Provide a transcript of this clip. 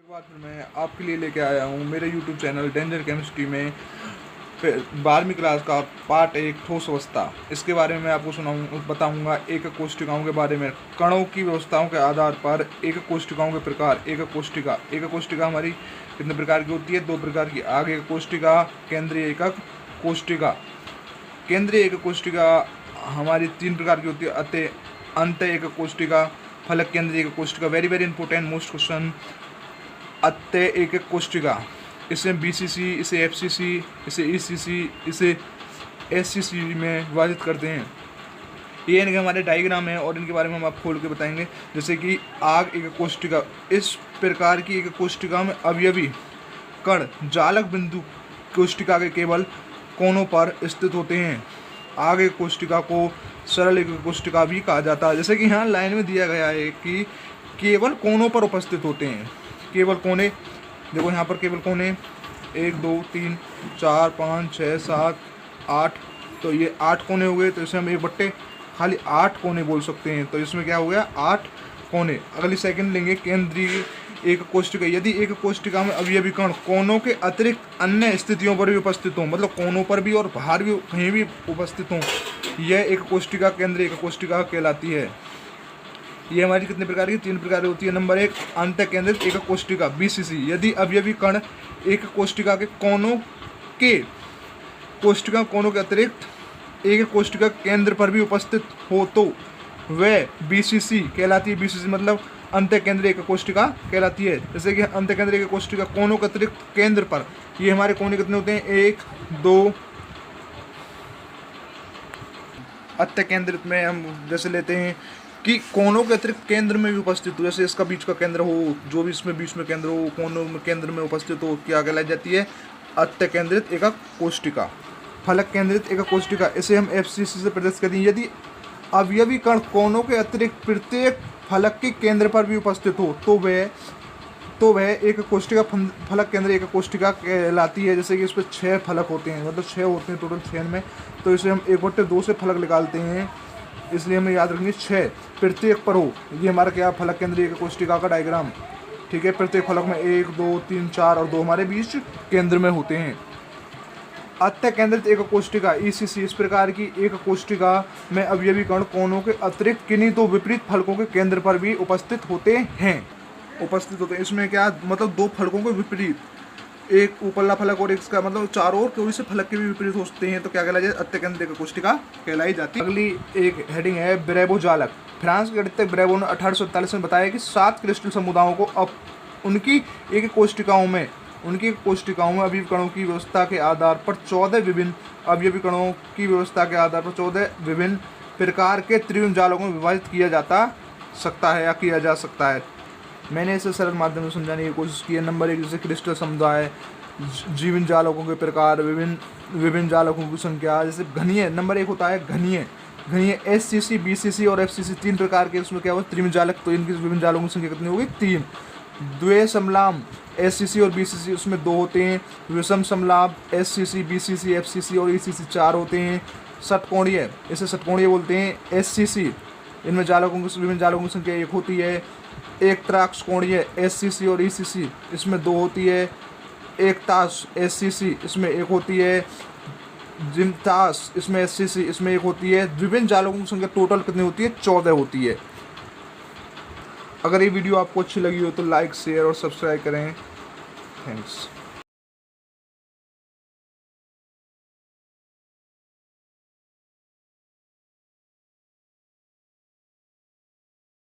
एक बार फिर मैं आपके लिए लेके आया हूँ मेरे YouTube चैनल डेंजर केमिस्ट्री में 12वीं क्लास का पार्ट 1 ठोस अवस्था। इसके बारे में मैं आपको बताऊंगा एक कोष्टिकाओं के बारे में। कणों की व्यवस्थाओं के आधार पर एक कोष्टिकाओं के प्रकार। एक कोष्टिका हमारी कितने प्रकार की होती है? 2 प्रकार की। आगे एक कोष्टिका, केंद्रीय एकक कोष्टिका। केंद्रीय एकक कोष्टिका हमारी 3 प्रकार की होती है। अंत एकक कोष्टिका, फलक केंद्रीय एकक कोष्टिका। Very very important most question. अत्य एकक कोष्टिका, इसे बीसीसी, इसे एफसीसी, इसे ईसीसी, इसे एससीसी में विभाजित करते हैं। ये इनके हमारे डायग्राम है और इनके बारे में हम आप खोल के बताएंगे। जैसे कि आग एकक कोष्टिका, इस प्रकार की एकक कोष्टिका में अवयवी कण जालक बिंदु कोष्टिका के केवल कोनों पर स्थित होते हैं। आग एक कोष्टिका को सरल एकक कोष्टिका भी कहा जाता है। जैसे कि यहाँ लाइन में दिया गया है कि केवल कोनों पर उपस्थित होते हैं। केवल कोने, देखो यहाँ पर केवल कोने 1 2 3 4 5 6 7 8, तो ये 8 कोने हो गए। तो इसे हम 1/8 खाली 8 कोने बोल सकते हैं। तो इसमें क्या हो गया? 8 कोने। अगली सेकंड लेंगे केंद्रीय एक कोष्टिका। यदि एक कोष्टिका में अवयवी कण कोनों के अतिरिक्त अन्य स्थितियों पर भी उपस्थित हों, मतलब कोनों पर भी और बाहर भी कहीं भी उपस्थित हों, यह एक कोष्टिका केंद्रीय एक कोष्टिका कहलाती है। ये हमारी कितने प्रकार की? 3 प्रकार की होती है। नंबर 1 अंत केंद्रित एकक कोष्टिका बीसीसी। यदि अवयवी कण एक कोष्टिका के कोनों के अतिरिक्त एक कोष्टिका केंद्र पर भी उपस्थित हो तो वह बीसीसी कहलाती है। बीसीसी मतलब अंत केंद्रीय एकक कोष्टिका कहलाती है। जैसे कि अंत केंद्रीय एकक कोष्टिका कोनों के अतिरिक्त केंद्र पर, ये हमारे कोने कितने होते हैं? 1 2। अंत केंद्रित में हम जैसे लेते हैं कि कोनों के अतिरिक्त केंद्र में भी उपस्थित हो, जैसे इसका बीच का केंद्र हो, जो भी इसमें बीच में केंद्र हो, कोनों में केंद्र में उपस्थित हो, क्या कहलाई जाती है? अंत केंद्रित एकक कोष्टिका। फलक केंद्रित एकक कोष्टिका, इसे हम एफसीसी से प्रदर्शित करते हैं। यदि अवयवी कण कोनों के अतिरिक्त प्रत्येक फलक के केंद्र पर भी उपस्थित हो तो वह एक कोष्टिका फलक केंद्रीय एकक कोष्टिका कहलाती है। जैसे कि इस पर 6 फलक होते हैं, मतलब 6 होते हैं टोटल 6 में। तो इसे हम 1/2 से फलक निकालते हैं, इसलिए हमें याद रखेंगे 6 प्रत्येक पर हो। ये हमारा क्या? फलक केंद्रीय एकक कोष्टिका का डायग्राम। ठीक है, प्रत्येक फलक में 1 2 3 4 और 2 हमारे बीच केंद्र में होते हैं। अंत केंद्रित एकक कोष्टिका ईसीसी, इस प्रकार की एक कोष्टिका में अवयवी कण कोनों के अतिरिक्त किन्हीं तो विपरीत फलकों के केंद्र पर भी उपस्थित होते हैं। इसमें क्या मतलब? 2 फलकों के विपरीत, एक ऊपरला फलक और एक इसका मतलब चारों ओर कोई से फलक के भी विपरीत हो सकते हैं, तो क्या कहलाई जाती है? अंत केंद्रित एकक कोष्टिका कहलाई जाती है। अगली एक हेडिंग है ब्रेबो जालक। फ्रांस के गणितज्ञ ब्रेबो ने 1847 में बताया कि 7 क्रिस्टल समुदायों को अब उनकी एक कोष्टिकाओं में अवयवी कणों की व्यवस्था के आधार पर 14 विभिन्न प्रकार के त्रिविम जालकों में विभाजित किया जा सकता है। मैंने इसे सरल माध्यम में समझाने की कोशिश की है। नंबर 1 जैसे क्रिस्टल समुदाय, जीवन जालकों के प्रकार, विभिन्न जालकों की संख्या। जैसे घनीय, नंबर 1 होता है घनीय एससीसी, बीसीसी और एफसीसी 3 प्रकार के। उसमें क्या हुआ? त्रिविम जालक। तो इनकी विभिन्न जालकों की संख्या कितनी होगी? 3। द्वय समलाम एससीसी और बीसीसी, उसमें 2 होते हैं। विषम समलाभ एससीसी, बीसीसी, एफसीसी और ईसीसी 4 होते हैं। षटकोणीय, इसे षटकोणीय बोलते हैं। एससीसी, इनमें विभिन्न जालकों की संख्या 1 होती है। एक त्राक्षकोणीय एससीसी और ईसीसी, इसमें 2 होती है। एक ताश एससीसी, इसमें 1 होती है। जिमतास, इसमें एससीसी, इसमें 1 होती है। विभिन्न जालकों की संख्या टोटल कितनी होती है? 14 होती है। अगर ये वीडियो आपको अच्छी लगी हो तो लाइक, शेयर और सब्सक्राइब करें। थैंक्स।